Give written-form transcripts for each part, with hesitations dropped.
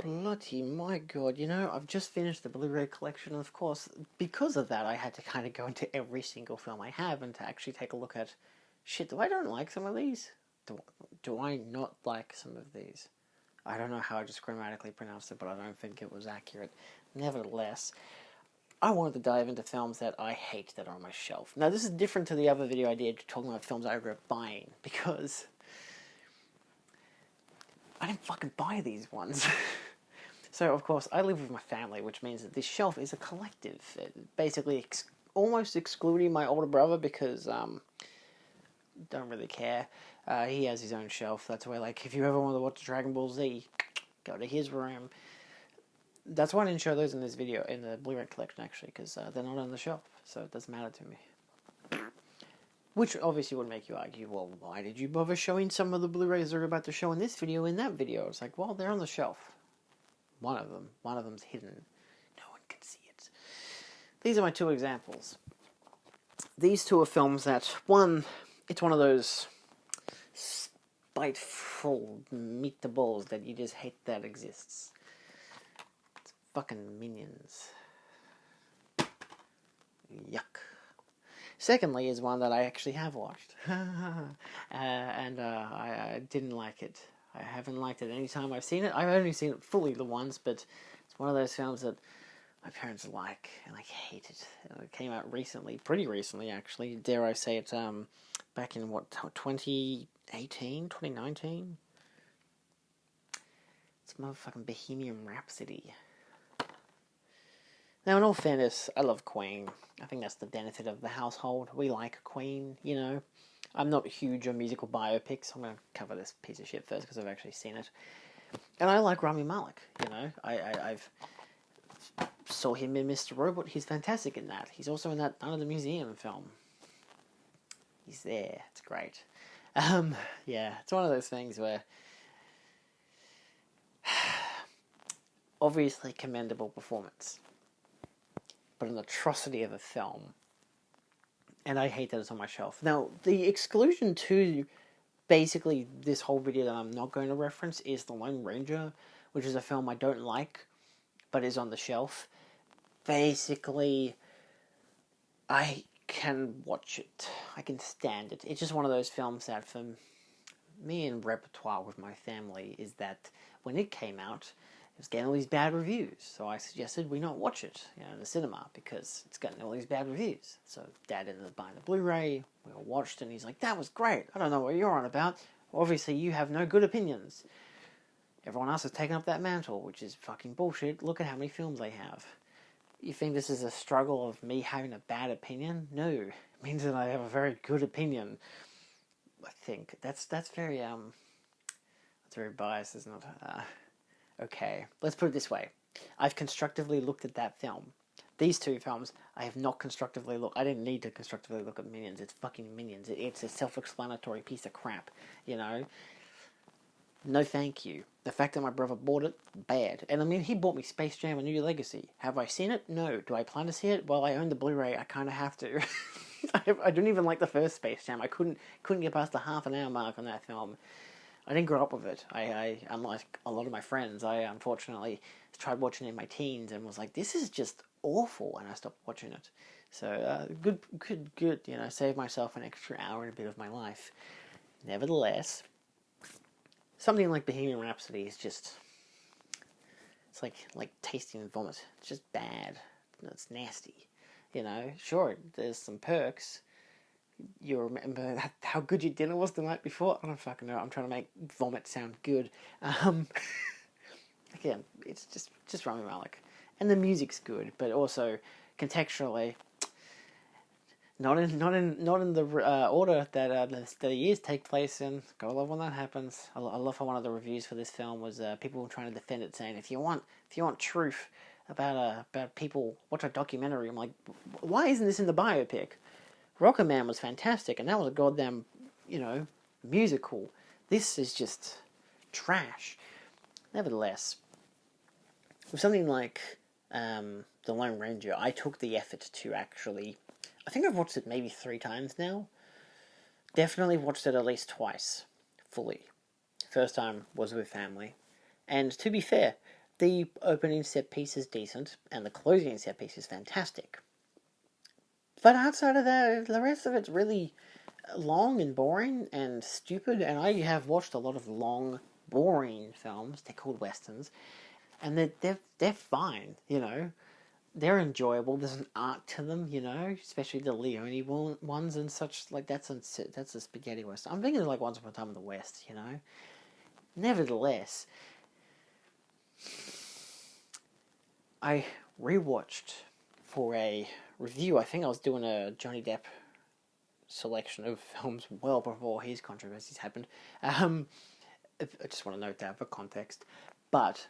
Bloody my god, you know, I've just finished the Blu-ray collection, and of course, because of that, I had to kind of go into every single film I have and to actually take a look at, shit, do I don't like some of these? Do I not like some of these? I don't know how I just grammatically pronounced it, but I don't think it was accurate. Nevertheless, I wanted to dive into films that I hate that are on my shelf. Now, this is different to the other video I did talking about films I regret buying, because I didn't fucking buy these ones. So, of course, I live with my family, which means that this shelf is a collective. Basically, almost excluding my older brother because, don't really care. He has his own shelf. That's where, like, if you ever want to watch Dragon Ball Z, go to his room. That's why I didn't show those in this video, in the Blu-ray collection, actually, because they're not on the shelf, so it doesn't matter to me. Which obviously would make you argue, well, why did you bother showing some of the Blu-rays they're about to show in this video in that video? It's like, well, they're on the shelf. One of them's hidden. No one can see it. These are my two examples. These two are films that, one, it's one of those spiteful meatballs that you just hate that exists. It's fucking Minions. Yuck. Secondly is one that I actually have watched. I didn't like it. I haven't liked it any time I've seen it. I've only seen it fully the once, but it's one of those films that my parents like, and I hate it. It came out recently, pretty recently actually, dare I say it, back in, 2018, 2019? It's motherfucking Bohemian Rhapsody. Now, in all fairness, I love Queen. I think that's the benefit of the household. We like Queen, you know. I'm not huge on musical biopics. I'm going to cover this piece of shit first because I've actually seen it. And I like Rami Malek, you know. I've saw him in Mr. Robot. He's fantastic in that. He's also in that Under the Museum film. He's there. It's great. Yeah, it's one of those things where obviously commendable performance, but an atrocity of a film. And I hate that it's on my shelf. Now, the exclusion to basically this whole video that I'm not going to reference is The Lone Ranger, which is a film I don't like, but is on the shelf. Basically, I can watch it. I can stand it. It's just one of those films that for me in repertoire with my family is that when it came out, it was getting all these bad reviews, so I suggested we not watch it, you know, in the cinema because it's getting all these bad reviews. So Dad ended up buying the Blu-ray. We all watched it, and he's like, "That was great. I don't know what you're on about. Obviously, you have no good opinions. Everyone else has taken up that mantle, which is fucking bullshit. Look at how many films they have. You think this is a struggle of me having a bad opinion? No, it means that I have a very good opinion. I think that's very that's very biased, isn't it? Okay, let's put it this way. I've constructively looked at that film. These two films, I have not constructively looked. I didn't need to constructively look at Minions. It's fucking Minions. It's a self-explanatory piece of crap, you know? No thank you. The fact that my brother bought it, bad. And I mean, he bought me Space Jam: A New Legacy. Have I seen it? No. Do I plan to see it? Well, I own the Blu-ray. I kind of have to. I don't even like the first Space Jam. I couldn't get past the half an hour mark on that film. I didn't grow up with it. Unlike a lot of my friends, I unfortunately tried watching it in my teens and was like, this is just awful, and I stopped watching it. So, good, you know, save myself an extra hour and a bit of my life. Nevertheless, something like Bohemian Rhapsody is just, it's like tasting vomit. It's just bad. It's nasty, you know. Sure, there's some perks. You remember how good your dinner was the night before? I don't fucking know. I'm trying to make vomit sound good. Again, it's just Rami Malek, and the music's good, but also contextually, not in the order that the years take place in. Gotta love when that happens. I love how one of the reviews for this film was people trying to defend it, saying if you want truth about people, watch a documentary. I'm like, why isn't this in the biopic? Rocket Man was fantastic, and that was a goddamn, you know, musical. This is just trash. Nevertheless, with something like The Lone Ranger, I took the effort to actually, I think I've watched it maybe 3 times now. Definitely watched it at least twice, fully. First time was with family. And to be fair, the opening set piece is decent, and the closing set piece is fantastic. But outside of that, the rest of it's really long and boring and stupid, and I have watched a lot of long, boring films. They're called westerns, and they're fine, you know. They're enjoyable. There's an art to them, you know, especially the Leone ones and such. Like that's a spaghetti western. I'm thinking of like Once Upon a Time in the West, you know. Nevertheless, I rewatched for a review. I think I was doing a Johnny Depp selection of films well before his controversies happened. I just want to note that for context. But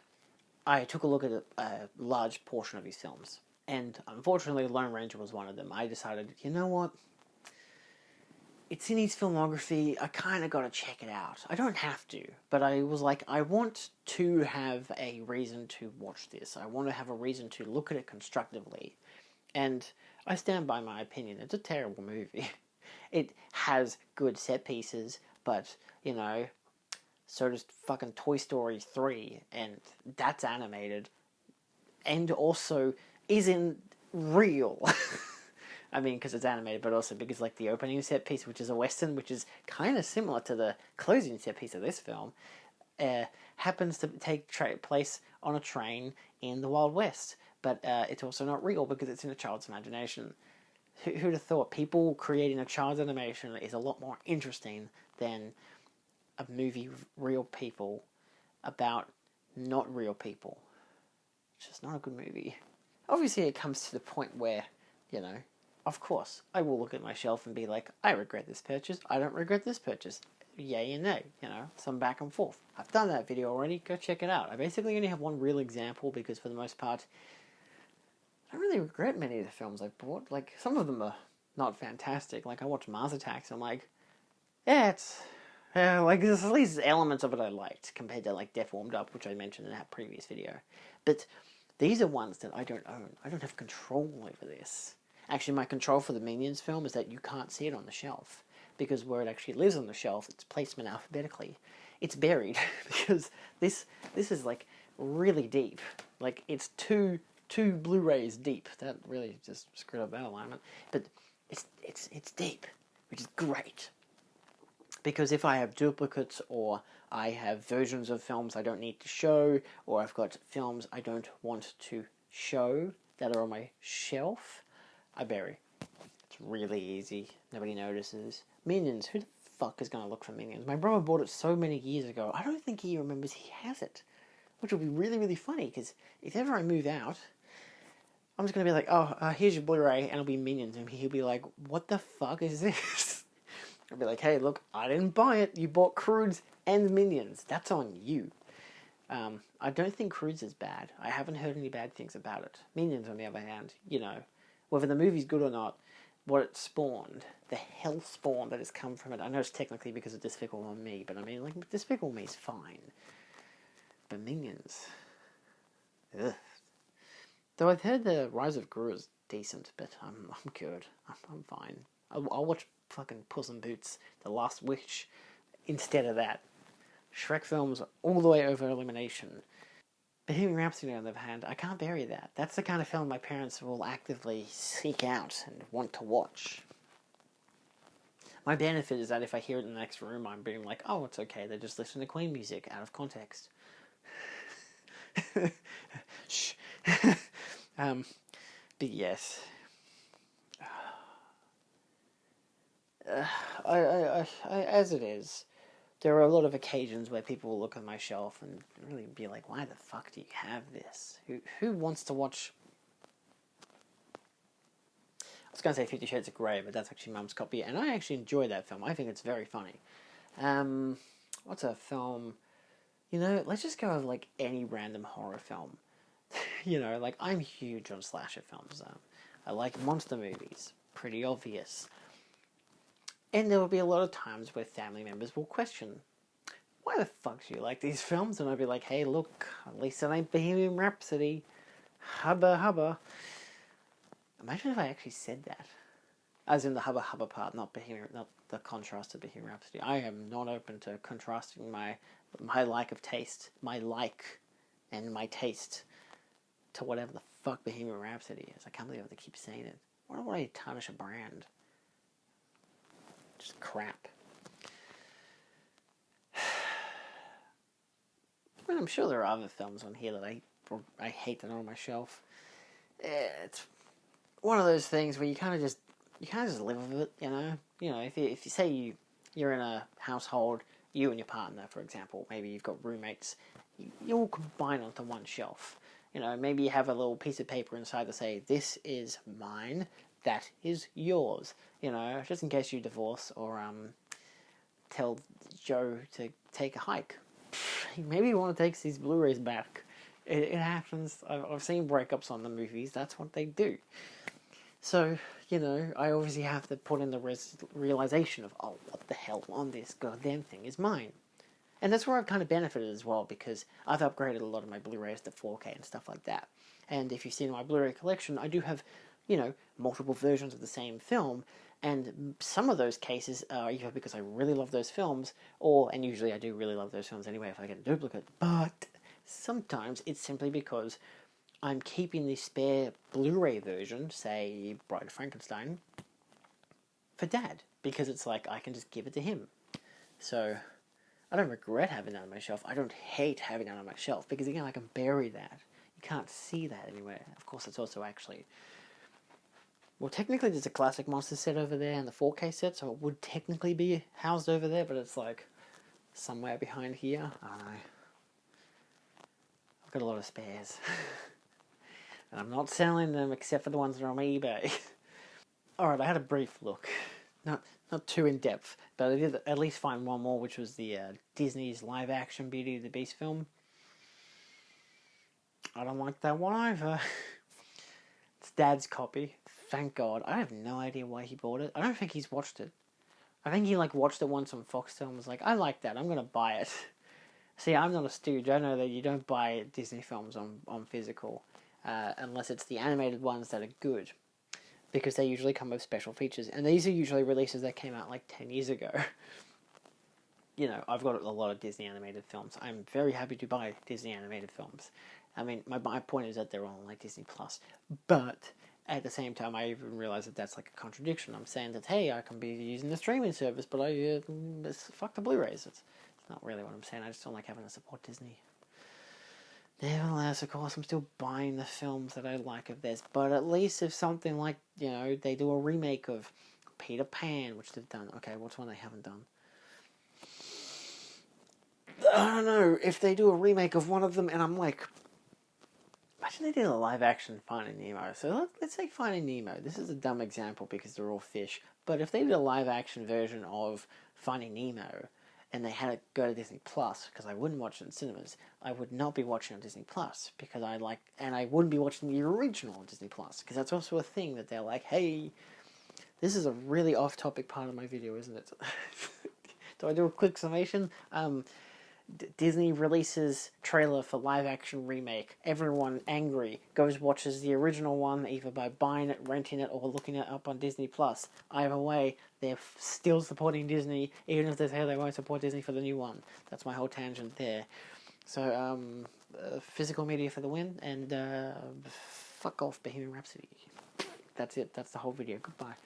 I took a look at a large portion of his films, and unfortunately Lone Ranger was one of them. I decided, you know what? It's in his filmography, I kind of got to check it out. I don't have to, but I was like, I want to have a reason to watch this. I want to have a reason to look at it constructively. And I stand by my opinion. It's a terrible movie. It has good set pieces, but, you know, so does fucking Toy Story 3, and that's animated, and also isn't real. I mean, because it's animated, but also because, like, the opening set piece, which is a western, which is kind of similar to the closing set piece of this film, happens to take place on a train in the Wild West. But it's also not real because it's in a child's imagination. Who'd have thought people creating a child's animation is a lot more interesting than a movie with real people about not real people? It's just not a good movie. Obviously, it comes to the point where, you know, of course, I will look at my shelf and be like, I regret this purchase, I don't regret this purchase. Yay and nay, you know, some back and forth. I've done that video already, go check it out. I basically only have one real example because for the most part, I don't really regret many of the films I've bought. Like, some of them are not fantastic. Like, I watched Mars Attacks, and I'm like, yeah, it's... like, there's at least elements of it I liked, compared to, like, Death Warmed Up, which I mentioned in that previous video. But these are ones that I don't own. I don't have control over this. Actually, my control for the Minions film is that you can't see it on the shelf, because where it actually lives on the shelf, it's placement alphabetically. It's buried, because this is, like, really deep. Like, it's two Blu-rays deep. That really just screwed up that alignment. But it's deep, which is great. Because if I have duplicates, or I have versions of films I don't need to show, or I've got films I don't want to show that are on my shelf, I bury. It's really easy. Nobody notices. Minions. Who the fuck is going to look for Minions? My brother bought it so many years ago. I don't think he remembers he has it. Which will be really, really funny, because if ever I move out, I'm just going to be like, oh, here's your Blu-ray, and it'll be Minions. And he'll be like, what the fuck is this? I'll be like, hey, look, I didn't buy it. You bought Croods and Minions. That's on you. I don't think Croods is bad. I haven't heard any bad things about it. Minions, on the other hand, you know, whether the movie's good or not, what it spawned, the hell spawn that has come from it. I know it's technically because of Despicable Me, but I mean, like, Despicable Me is fine. But Minions, ugh. Though I've heard the Rise of Gru is decent, but I'm good. I'm fine. I'll watch fucking Puss in Boots, The Last Wish, instead of that. Shrek films all the way over elimination. Bohemian Rhapsody, on the other hand, I can't bury that. That's the kind of film my parents will actively seek out and want to watch. My benefit is that if I hear it in the next room, I'm being like, oh, it's okay, they're just listening to Queen music out of context. Shh. But yes. As it is, there are a lot of occasions where people will look at my shelf and really be like, why the fuck do you have this? Who wants to watch... I was going to say 50 Shades of Grey, but that's actually Mum's copy, and I actually enjoy that film. I think it's very funny. What's a film... You know, let's just go with, like, any random horror film. You know, like, I'm huge on slasher films. I like monster movies. Pretty obvious. And there will be a lot of times where family members will question, why the fuck do you like these films? And I'll be like, hey, look, at least it ain't Bohemian Rhapsody. Hubba hubba. Imagine if I actually said that. As in the hubba hubba part, not the contrast of Bohemian Rhapsody. I am not open to contrasting my lack of taste, my like and my taste to whatever the fuck Bohemian Rhapsody is. I can't believe I have to keep saying it. Why would I tarnish a brand? Just crap. I mean, I'm sure there are other films on here that I hate that are on my shelf. It's one of those things where you kind of just live with it, you know. You know, if you say you're in a household, you and your partner, for example, maybe you've got roommates, you all combine onto one shelf. You know, maybe you have a little piece of paper inside to say, this is mine, that is yours. You know, just in case you divorce or tell Joe to take a hike. Maybe you want to take these Blu-rays back. It happens. I've seen breakups on the movies. That's what they do. So, you know, I obviously have to put in the realization of, oh, what the hell on this goddamn thing is mine. And that's where I've kind of benefited as well, because I've upgraded a lot of my Blu-rays to 4K and stuff like that. And if you've seen my Blu-ray collection, I do have, you know, multiple versions of the same film, and some of those cases are either because I really love those films, and usually I do really love those films anyway if I get a duplicate, but sometimes it's simply because I'm keeping the spare Blu-ray version, say Bride of Frankenstein, for Dad, because it's like I can just give it to him. So I don't regret having that on my shelf. I don't hate having that on my shelf, because again, I can bury that. You can't see that anywhere. Of course, it's also actually... Well, technically there's a classic monster set over there and the 4K set, so it would technically be housed over there, but it's like somewhere behind here. I don't know. I've got a lot of spares. And I'm not selling them except for the ones that are on my eBay. Alright, I had a brief look. Not too in-depth, but I did at least find one more, which was the Disney's live-action Beauty and the Beast film. I don't like that one either. It's Dad's copy. Thank God. I have no idea why he bought it. I don't think he's watched it. I think he watched it once on Foxtel and was like, I like that, I'm going to buy it. See, I'm not a stooge. I know that you don't buy Disney films on physical, unless it's the animated ones that are good, because they usually come with special features, and these are usually releases that came out like 10 years ago. You know, I've got a lot of Disney animated films. I'm very happy to buy Disney animated films. I mean, my point is that they're all like Disney Plus, but at the same time, I even realize that that's like a contradiction. I'm saying that, hey, I can be using the streaming service, but fuck the Blu-rays. It's not really what I'm saying. I just don't like having to support Disney. Nevertheless, of course, I'm still buying the films that I like of theirs, but at least if something like, you know, they do a remake of Peter Pan, which they've done. Okay, what's one they haven't done? I don't know. If they do a remake of one of them, and I'm like... Imagine they did a live-action Finding Nemo. So let's say Finding Nemo. This is a dumb example because they're all fish. But if they did a live-action version of Finding Nemo, and they had it go to Disney Plus, because I wouldn't watch it in cinemas, I would not be watching on Disney Plus, because and I wouldn't be watching the original on Disney Plus, because that's also a thing that they're like, hey, this is a really off-topic part of my video, isn't it? Do I do a quick summation? Disney releases trailer for live-action remake. Everyone angry goes watches the original one either by buying it, renting it, or looking it up on Disney Plus. Either way, they're still supporting Disney, even if they say they won't support Disney for the new one. That's my whole tangent there. So, physical media for the win, and fuck off Bohemian Rhapsody. That's it. That's the whole video. Goodbye.